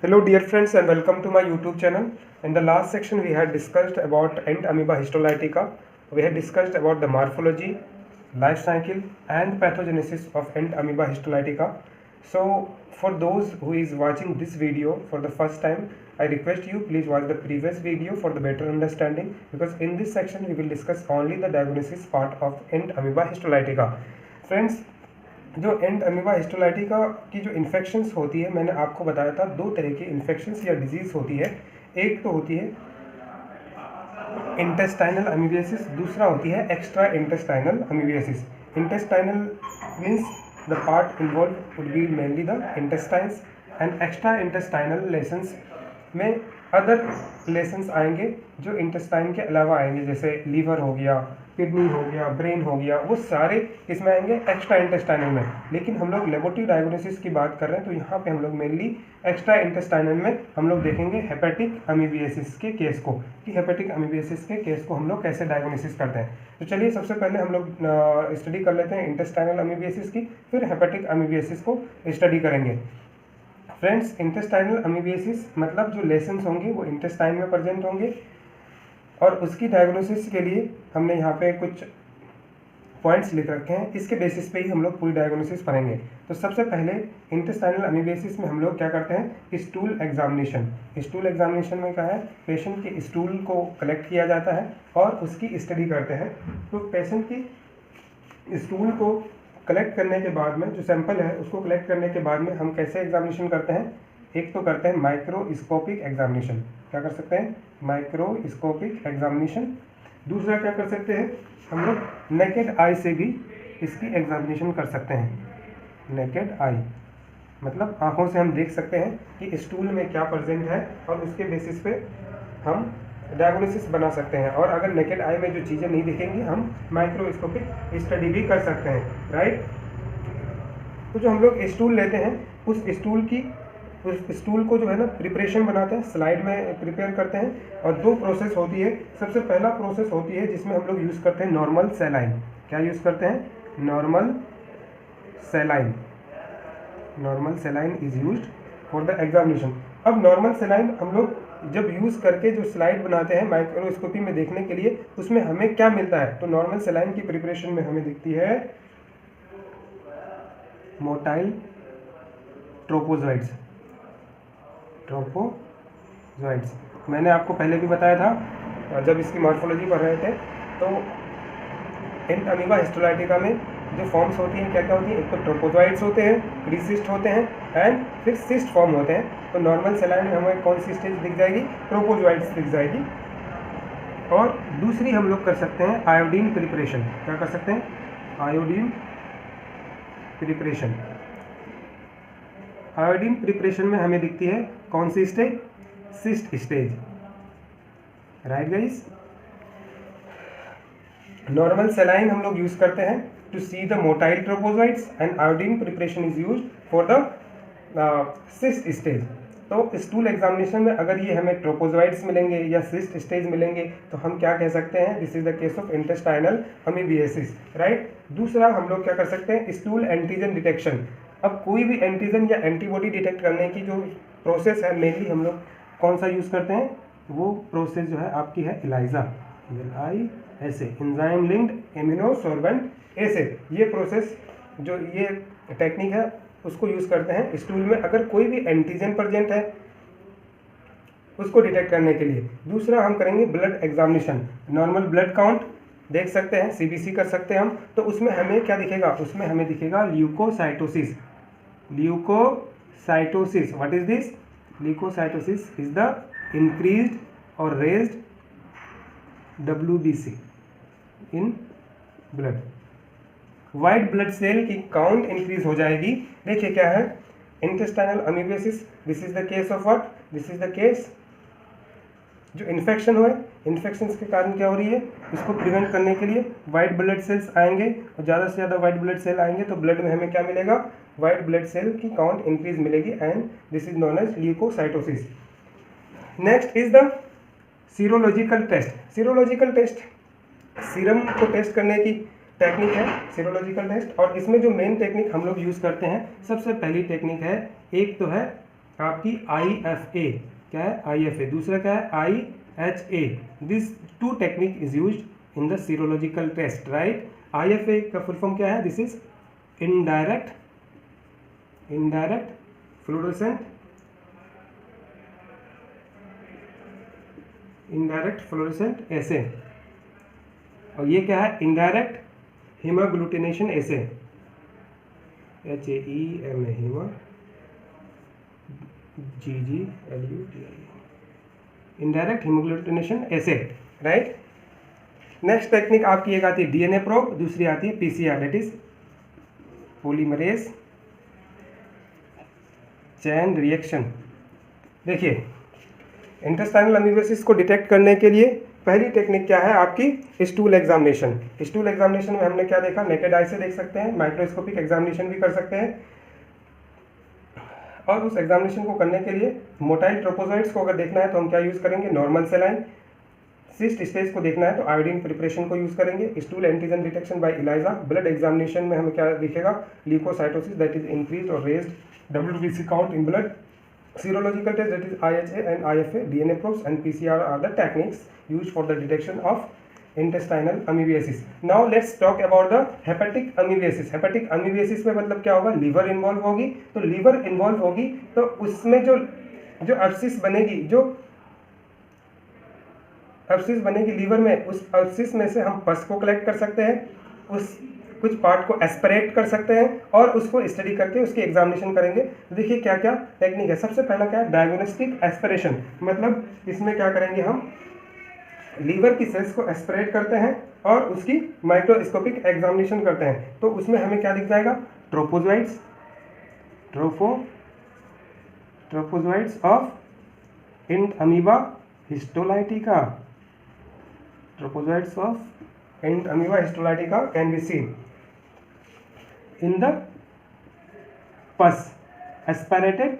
Hello dear friends and welcome to my YouTube channel. In the last section we had discussed about ant amoeba histolytica. We had discussed about the morphology, life cycle and pathogenesis of ant amoeba histolytica. So for those who is watching this video for the first time, I request you please watch the previous video for the better understanding, because in this section we will discuss only the diagnosis part of ant amoeba histolytica. Friends, जो एंट amoeba histolytica की जो infections होती है, मैंने आपको बताया था दो तरह की इन्फेक्शंस या डिजीज़ होती है। एक तो होती है इंटेस्टाइनल अमीबियासिस, दूसरा होती है extra intestinal amoebiasis. Intestinal means the part involve would be mainly the intestines, and extra intestinal lessons में अदर लेसन्स आएंगे जो इंटेस्टाइन के अलावा आएंगे, जैसे लीवर हो गया, किडनी हो गया, ब्रेन हो गया, वो सारे इसमें आएंगे एक्स्ट्रा इंटेस्टाइनल में। लेकिन हम लोग लेबोरेटरी डायग्नोसिस की बात कर रहे हैं, तो यहाँ पे हम लोग मेनली एक्स्ट्रा इंटेस्टाइनल में हम लोग देखेंगे हेपेटिक अमीबियासिस के केस को, कि हेपेटिक अमीबियासिस के केस को हम लोग कैसे डायग्नोसिस करते हैं। तो चलिए सबसे पहले हम लोग स्टडी कर लेते हैं इंटेस्टाइनल अमीबियासिस की, फिर हेपेटिक अमीबियासिस को स्टडी करेंगे। फ्रेंड्स, इंटेस्टाइनल अमीबियासिस मतलब जो लेसन्स होंगे वो इंटेस्टाइन में प्रेजेंट होंगे, और उसकी डायग्नोसिस के लिए हमने यहाँ पे कुछ पॉइंट्स लिख रखे हैं। इसके बेसिस पे ही हम लोग पूरी डायग्नोसिस पढ़ेंगे। तो सबसे पहले इंटेस्टाइनल अमीबियासिस में हम लोग क्या करते हैं, स्टूल एग्जामिनेशन। स्टूल एग्जामिनेशन में क्या है, पेशेंट के स्टूल को कलेक्ट किया जाता है और उसकी स्टडी करते हैं। तो पेशेंट की स्टूल को कलेक्ट करने के बाद में, जो सैंपल है उसको कलेक्ट करने के बाद में हम कैसे एग्जामिनेशन करते हैं, एक तो करते हैं माइक्रोस्कोपिक एग्जामिनेशन। क्या कर सकते हैं, माइक्रोस्कोपिक एग्जामिनेशन। दूसरा क्या कर सकते हैं, हम लोग नेकेड आई से भी इसकी एग्जामिनेशन कर सकते हैं। नेकेड आई मतलब आंखों से हम देख सकते हैं कि स्टूल में क्या प्रेजेंट है, और उसके बेसिस पे हम डायग्नोसिस बना सकते हैं। और अगर नेकेड आई में जो चीज़ें नहीं दिखेंगी, हम माइक्रोस्कोपिक स्टडी भी कर सकते हैं, राइट। तो जो हम लोग स्टूल लेते हैं, उस स्टूल को जो है ना प्रिपरेशन बनाते हैं, स्लाइड में प्रिपेयर करते हैं। और दो प्रोसेस होती है। सबसे पहला प्रोसेस होती है जिसमें हम लोग यूज़ करते हैं नॉर्मल सेलाइन। क्या यूज़ करते हैं, normal saline. Normal saline is used for the examination. अब नॉर्मल सेलाइन हम लोग जब यूज़ करके जो स्लाइड बनाते हैं माइक्रोस्कोपी में देखने के लिए, उसमें हमें क्या मिलता है, तो नॉर्मल सेलाइन की प्रिपरेशन में हमें दिखती है मोटाइल ट्रोपोजोइड्स। ट्रोपोजोइड्स मैंने आपको पहले भी बताया था जब इसकी मॉर्फोलॉजी पढ़ रहे थे। तो एंट अमीबा हिस्टोलाइटिका में जो फॉर्म्स होती हैं क्या क्या होती हैं, एक तो ट्रोपोजोइड्स होते हैं, प्रीसिस्ट होते हैं, एंड फिर सिस्ट फॉर्म होते हैं। तो नॉर्मल सेलाइन में हमें कौन सी स्टेज दिख जाएगी, ट्रोपोजोइड्स दिख जाएगी। और दूसरी हम लोग कर सकते हैं आयोडीन प्रिपरेशन। क्या कर सकते हैं, आयोडीन प्रिपरेशन। आयोडीन प्रिपरेशन में हमें दिखती है कौन सी stage, cyst stage, right guys. Normal saline हम लोग यूज करते हैं to see the motile trophozoites, and iodine preparation is used for the cyst stage. तो स्टूल एग्जामिनेशन में अगर ये हमें ट्रोपोजोइड्स मिलेंगे या सिस्ट स्टेज मिलेंगे, तो हम क्या कह सकते हैं, this is the case of intestinal amoebiasis, right. दूसरा हम लोग क्या कर सकते हैं, स्टूल एंटीजन डिटेक्शन। अब कोई भी एंटीजन या एंटीबॉडी डिटेक्ट करने की जो प्रोसेस है, मेनली हम लोग कौन सा यूज़ करते हैं, वो प्रोसेस जो है आपकी है ELISA, ELISA, enzyme linked immunosorbent assay. ये प्रोसेस जो ये टेक्निक है उसको यूज़ करते हैं स्टूल में अगर कोई भी एंटीजन प्रेजेंट है उसको डिटेक्ट करने के लिए। दूसरा हम करेंगे blood examination. Normal blood count देख सकते हैं, CBC कर सकते हैं हम। तो उसमें हमें क्या दिखेगा, उसमें हमें दिखेगा leukocytosis. Leukocytosis, what is this, leukocytosis is the increased और raised WBC in blood. White blood cell की काउंट इंक्रीज हो जाएगी। देखिए क्या है, intestinal amoebiasis, this is the case of what, this is the case जो इन्फेक्शन हुआ है। इन्फेक्शन के कारण क्या हो रही है, इसको प्रिवेंट करने के लिए वाइट ब्लड सेल्स आएंगे, और ज़्यादा से ज़्यादा वाइट ब्लड सेल आएंगे तो ब्लड में हमें क्या मिलेगा, वाइट ब्लड सेल की काउंट इंक्रीज मिलेगी, and this is known as leukocytosis. Next is the serological test. Serological test serum को टेस्ट करने की टेक्निक है सीरोलॉजिकल टेस्ट, और इसमें जो मेन टेक्निक हम लोग यूज़ करते हैं, सबसे पहली टेक्निक है, एक तो है आपकी IFA, क्या है IFA, दूसरा क्या है IHA। This two technique is used in the serological test, right. IFA का फुल फॉर्म क्या है? This is indirect fluorescent assay, और ये क्या है? Indirect haemagglutination assay, HAEMA, GGLUTI, indirect haemagglutination assay, right. Next technique आपकी एक आती है DNA प्रोब, दूसरी आती है PCR, that is polymerase chain reaction. देखिए, इंटेस्टाइनल अमीबेसिस को डिटेक्ट करने के लिए पहली टेक्निक क्या है आपकी? Stool examination. स्टूल एग्जामिनेशन में हमने क्या देखा? नेकेड आई से देख सकते हैं, माइक्रोस्कोपिक एग्जामिनेशन भी कर सकते हैं, और उस एग्जामिनेशन को करने के लिए मोटाइल ट्रोपोजोइट्स को अगर देखना है तो हम क्या यूज़ करेंगे? Normal saline. सिस्ट स्टेज को देखना है तो आयोडीन प्रिपरेशन को यूज़ करेंगे। Stool antigen detection bye Elijah. Blood examination में हमें क्या दिखेगा? ल्यूकोसाइटोसिस, दैट इज इंक्रीज और raised WBC count in blood. Serological test, that is IHA and IFA, DNA probes and PCR are the techniques used for the detection of intestinal amoebiasis. Now let's talk about the hepatic amoebiasis. Hepatic amoebiasis में मतलब क्या होगा? Liver involve होगी। तो liver involve होगी तो उसमें जो एब्सिस बनेगी, लीवर में, उस एब्सिस में से हम पस को कलेक्ट कर सकते हैं, उस कुछ पार्ट को एस्पिरेट कर सकते हैं और उसको स्टडी करके उसकी एग्जामिनेशन करेंगे। तो देखिए क्या क्या टेक्निक है। सबसे पहला क्या है? डायग्नोस्टिक एस्पिरेशन, मतलब इसमें क्या करेंगे? हम लीवर की सेल्स को एस्पिरेट करते हैं और उसकी माइक्रोस्कोपिक एग्जामिनेशन करते हैं। तो उसमें हमें क्या दिख जाएगा? Trophozoites of Entamoeba histolytica, trophozoites of Entamoeba histolytica can be seen in the pus aspirated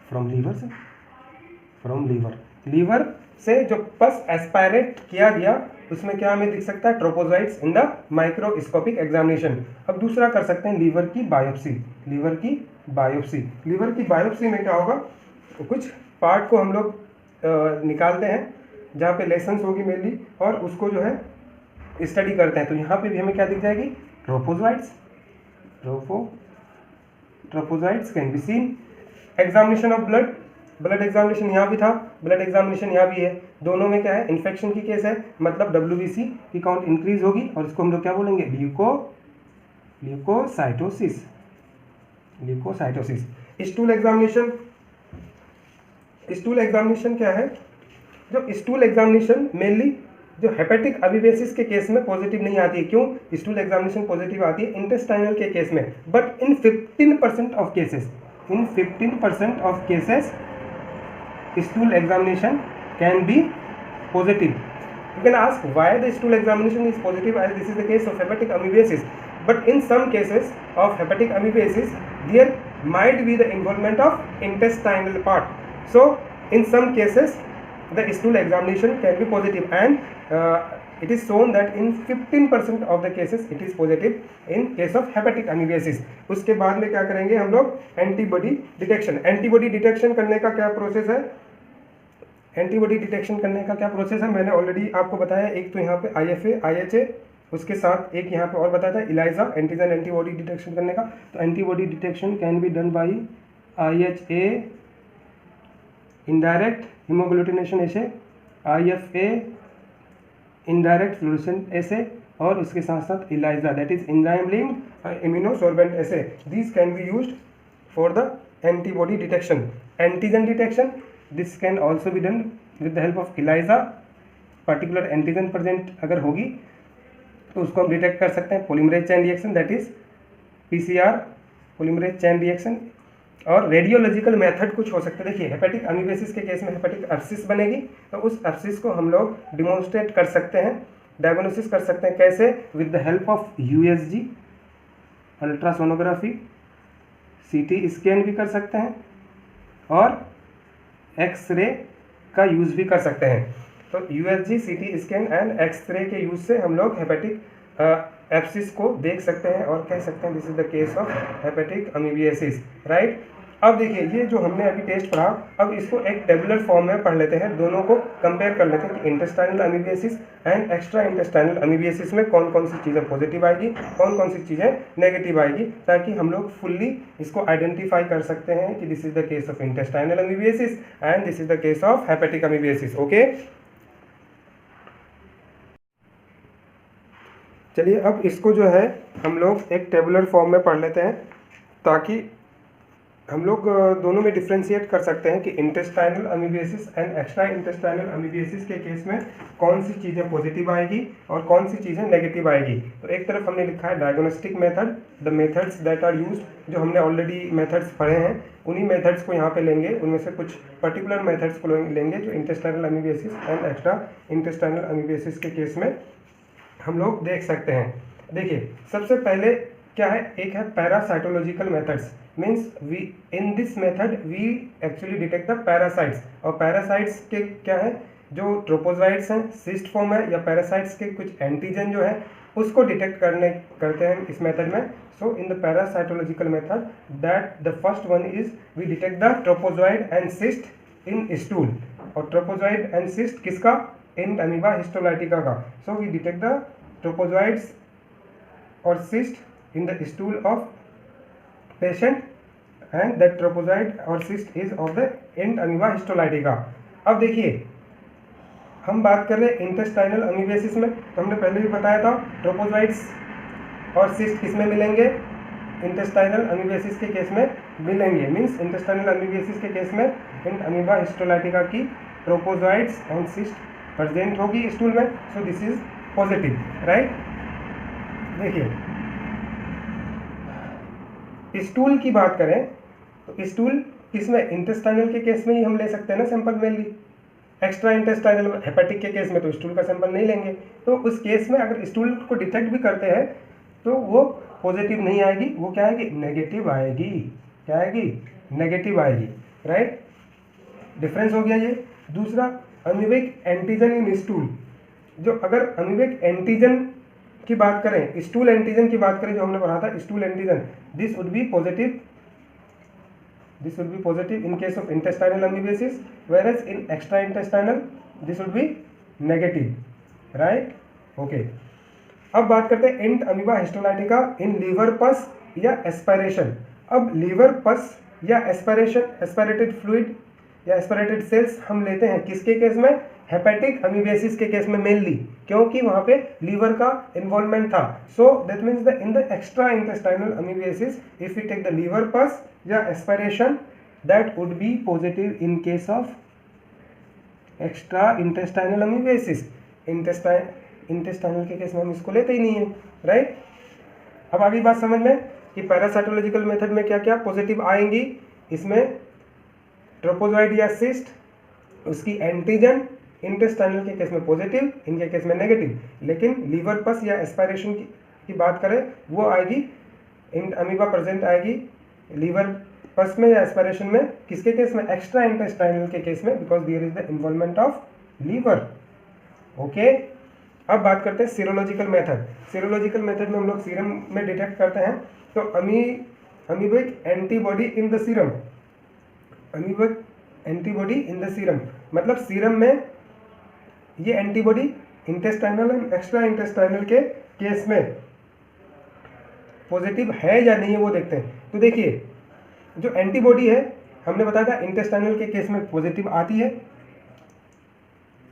from liver से जो पस एस्पायरेट किया गया उसमें क्या हमें दिख सकता है? ट्रोपोजोइट्स इन द माइक्रोस्कोपिक एग्जामिनेशन। अब दूसरा कर सकते हैं लीवर की बायोप्सी। लीवर की बायोप्सी में क्या होगा? कुछ पार्ट को हम लोग निकालते हैं जहाँ पे लेसन्स होगी मेनली, और उसको जो है स्टडी करते हैं। तो यहाँ पे भी हमें क्या दिख जाएगी? Trophozoites can be seen. Examination of blood examination यहाँ भी था, ब्लड एग्जामिनेशन यहाँ भी है। दोनों में क्या है? इन्फेक्शन की केस है, मतलब WBC की काउंट इंक्रीज होगी और इसको हम लोग क्या बोलेंगे? ल्यूकोसाइटोसिस। स्टूल एग्जामिनेशन क्या है? जो स्टूल एग्जामिनेशन मेनली जो हेपेटिक अमीबेसिस के केस में पॉजिटिव नहीं आती है। क्यों? स्टूल एग्जामिनेशन पॉजिटिव आती है इंटेस्टाइनल के केस में, but in 15% of cases stool examination can be positive. You can ask why the stool examination is positive as this is the case of hepatic amoebiasis, but in some cases of hepatic amoebiasis there might be the involvement of intestinal part. So in some cases the stool examination can be positive, and it is shown that in 15% of the cases it is positive in case of hepatic amoebiasis. उसके बाद में क्या करेंगे हम लोग? Antibody detection करने का क्या प्रोसेस है? मैंने ऑलरेडी आपको बताया। एक तो यहाँ पे IFA IHA, उसके साथ एक यहाँ पे और बताया था इलाइजा, एंटीजन एंटीबॉडी डिटेक्शन करने का। तो antibody detection can be done by IHA indirect haemagglutination assay, IFA indirect fluorescent assay, और उसके साथ साथ ELISA, that is enzyme linked immunosorbent assay. These can be used for the antibody detection. Antigen detection, this can also be done with the help of ELISA. Particular antigen present अगर होगी तो उसको हम detect कर सकते हैं। Polymerase chain reaction, that is PCR, polymerase chain reaction. और radiological method कुछ हो सकते हैं। देखिए, हेपेटिक अमीबेसिस के केस में हेपेटिक एब्सिस बनेगी, तो उस एब्सिस को हम लोग डिमोन्स्ट्रेट कर सकते हैं, डायग्नोसिस कर सकते हैं। कैसे? With the help of USG, ultrasonography, CT scan भी कर सकते हैं, और एक्सरे का यूज़ भी कर सकते हैं। तो USG, CT scan and X ray के यूज़ से हम लोग हेपेटिक एब्सिस को देख सकते हैं और कह सकते हैं this is the case of hepatic amoebiasis, right. अब देखिए ये जो हमने अभी टेस्ट पढ़ा, अब इसको एक टेबुलर फॉर्म में पढ़ लेते हैं, दोनों को कंपेयर कर लेते हैं कि intestinal amoebiasis and extra intestinal amoebiasis में कौन कौन सी चीज़ें पॉजिटिव आएगी, कौन कौन सी चीज़ें नेगेटिव आएगी, ताकि हम लोग फुल्ली इसको आइडेंटिफाई कर सकते हैं कि this is the case of intestinal amoebiasis and this is the case of hepatic amoebiasis. Okay, चलिए अब इसको जो है हम लोग एक टेबुलर फॉर्म में पढ़ लेते हैं, ताकि हम लोग दोनों में डिफ्रेंशिएट कर सकते हैं कि intestinal amoebiasis and extra intestinal amoebiasis के केस में कौन सी चीज़ें पॉजिटिव आएगी और कौन सी चीज़ें नेगेटिव आएगी। तो एक तरफ हमने लिखा है diagnostic method, the methods that are used, जो हमने ऑलरेडी मेथड्स पढ़े हैं उन्हीं मेथड्स को यहाँ पे लेंगे, उनमें से कुछ पर्टिकुलर मेथड्स को लेंगे जो intestinal amoebiasis and extra intestinal amoebiasis के केस में हम लोग देख सकते हैं। देखिए सबसे पहले क्या है, एक है parasitological methods, means we in this method we actually detect the parasites, और पैरासाइट्स के क्या है, जो ट्रोपोजोइट्स हैं, सिस्ट फॉर्म है, या पैरासाइट्स के कुछ एंटीजन जो है उसको डिटेक्ट करते हैं इस मेथड में। So in the parasitological method that the first one is we detect the trophozoite and cyst in stool, और ट्रोपोजोइड एंड सिस्ट किसका, इन अमीबा हिस्टोलाइटिका का। So we detect the trophozoites और cyst in the stool of patient and that tropozoid or cyst is of the end amoeba histolytica। अब देखिए हम बात कर रहे हैं इंटेस्टाइनल अमीबियासिस में, तो हमने पहले भी बताया था ट्रोपोजोइड्स और सिस्ट किस में मिलेंगे, इंटेस्टाइनल अमीबियासिस के केस में मिलेंगे, मीन्स इंटेस्टाइनल अमीबियासिस के केस में एंड अमीबा हिस्टोलाइटिका की ट्रोपोजोइड्स एंड सिस्ट प्रेजेंट होगी स्टूल में। So this is positive, right. देखिए स्टूल की बात करें तो स्टूल किसमें, इंटेस्टाइनल के केस में ही हम ले सकते हैं ना sample mainly, extra intestinal hepatic के केस में तो स्टूल का सैंपल नहीं लेंगे। तो उस केस में अगर स्टूल को डिटेक्ट भी करते हैं तो वो पॉजिटिव नहीं आएगी, वो क्या आएगी, नेगेटिव आएगी। क्या आएगी, नेगेटिव आएगी, राइट। डिफरेंस हो गया ये। दूसरा अमीबिक एंटीजन इन स्टूल, जो अगर अमीबिक एंटीजन की बात करें, स्टूल एंटीजन की बात करें जो हमने पढ़ा था, stool antigen, this would be positive, this would be positive in case of intestinal amoebiasis, whereas in extra intestinal this would be negative, right? Okay, अब बात करते हैं and amoeba histolytica in liver pus या aspiration. अब liver pus या aspiration, aspirated fluid या aspirated cells हम लेते हैं किसके केस में, हेपेटिक अमीबियासिस के केस में मेनली, क्योंकि वहां पे लीवर का इन्वॉल्वमेंट था। So that means the in the extra intestinal amoebiasis if we take the liver pus या aspiration that would be positive in case of extra intestinal amoebiasis. Intestinal के case में हम इसको लेते ही नहीं है, राइट। अब आगे बात समझ में कि पैरासाइटोलॉजिकल मेथड में क्या क्या पॉजिटिव आएंगी, इसमें ट्रोपोजोइड या सिस्ट, उसकी एंटीजन इंटेस्टाइनल के केस में पॉजिटिव, इनके केस में नेगेटिव। लेकिन लीवर पस या एस्पायरेशन की बात करें वो आएगी, अमीबा प्रेजेंट आएगी लीवर पस में या एस्पायरेशन में, किसके केस में, एक्स्ट्रा इंटेस्टाइनल के केस में, because there is the involvement of liver. Okay, अब बात करते हैं सीरोलॉजिकल मेथड। सीरोलॉजिकल मेथड में हम लोग सीरम में डिटेक्ट करते हैं, तो amoebic antibody in the serum, amoebic antibody in the serum मतलब सीरम में ये antibody intestinal and extra intestinal के केस में पॉजिटिव है या नहीं है वो देखते हैं। तो देखिए जो एंटीबॉडी है हमने बताया था इंटेस्टाइनल के केस में पॉजिटिव आती है,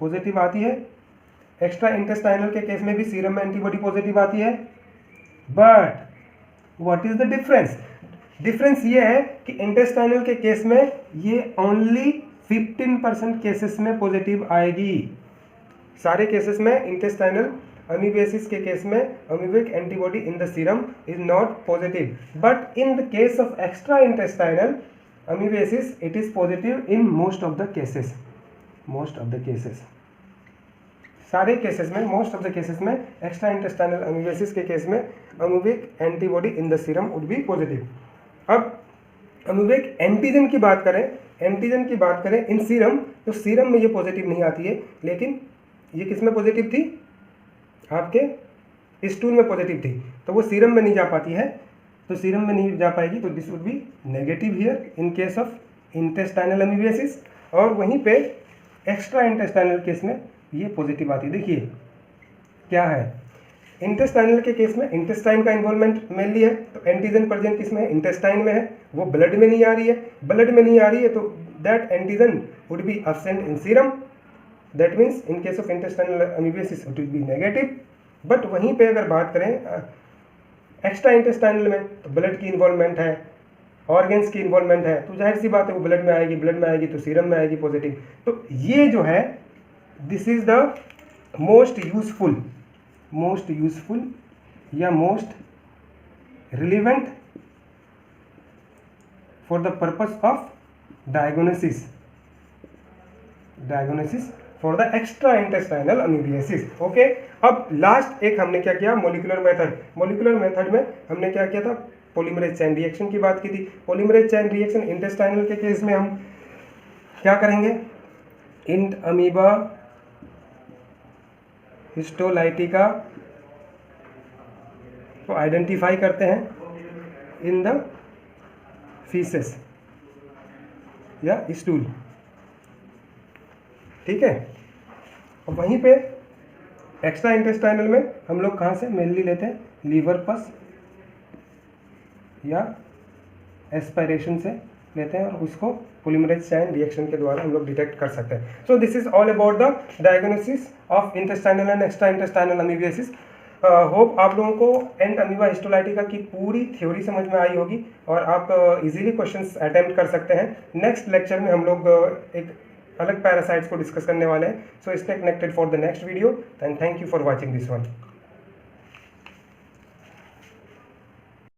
पॉजिटिव आती है, एक्स्ट्रा इंटेस्टाइनल के केस में भी सीरम में एंटीबॉडी पॉजिटिव आती है। But what is the difference, difference ये है कि इंटेस्टाइनल के केस में ये ओनली 15% केसेस में पॉजिटिव आएगी। सारे केसेस में इंटेस्टाइनल अमीबियासिस के केस में amoebic antibody in the serum is not positive, but in the case of extra intestinal amoebiasis it is positive in most of the cases, most of the cases, सारे cases में, most of the cases में extra intestinal amoebiasis के case में amoebic antibody in the serum would be positive. अब amoebic antigen की बात करें, antigen की बात करें इन सीरम, तो सीरम में ये पॉजिटिव नहीं आती है, लेकिन ये किस में पॉजिटिव थी, आपके स्टूल में पॉजिटिव थी, तो वो सीरम में नहीं जा पाती है, तो सीरम में नहीं जा पाएगी, तो this would be negative here in case of intestinal amoebiasis. और वहीं पे एक्स्ट्रा इंटेस्टाइनल केस में ये पॉजिटिव आती है। देखिए क्या है, इंटेस्टाइनल के केस में इंटेस्टाइन का इन्वॉल्वमेंट मेनली है, तो एंटीजन प्रेजेंट किसमें है, इंटेस्टाइन में है, वो ब्लड में नहीं आ रही है। ब्लड में नहीं आ रही है तो that antigen would be absent in serum, that means in case of intestinal amoebiasis it will be negative. But वहीं पे अगर बात करें एक्स्ट्रा इंटेस्टाइनल में, तो ब्लड की इन्वॉल्वमेंट है, ऑर्गेन्स की इन्वॉल्वमेंट है, तो जाहिर सी बात है वो ब्लड में आएगी, ब्लड में आएगी तो सीरम में आएगी पॉजिटिव। तो ये जो है this is the most useful या most relevant for the purpose of diagnosis for the extra intestinal amoebiasis. Okay, अब लास्ट एक हमने क्या किया, मोलिकुलर मेथड में हमने क्या किया था, पॉलीमरेज चेन रिएक्शन की बात की थी। पॉलीमरेज चेन रिएक्शन इंटेस्टाइनल के केस में हम क्या करेंगे, इंट अमीबा हिस्टोलाइटिका को आइडेंटिफाई करते हैं इन द फीसेस या स्टूल, ठीक है। और वहीं पे एक्स्ट्रा इंटेस्टाइनल में हम लोग कहाँ से मेनली लेते हैं, लीवर पस या एस्पायरेशन से लेते हैं और उसको पॉलीमरेज चेन रिएक्शन के द्वारा हम लोग डिटेक्ट कर सकते हैं। So this is all about the diagnosis of intestinal and extra intestinal amoebiasis. Hope आप लोगों को एंड अमीबा हिस्टोलाइटिका की पूरी थ्योरी समझ में आई होगी और आप इजीली क्वेश्चंस अटेम्प्ट कर सकते हैं। नेक्स्ट लेक्चर में हम लोग एक अलग पैरासाइट्स को डिस्कस करने वाले हैं। So stay connected for the next video and thank you for watching this one.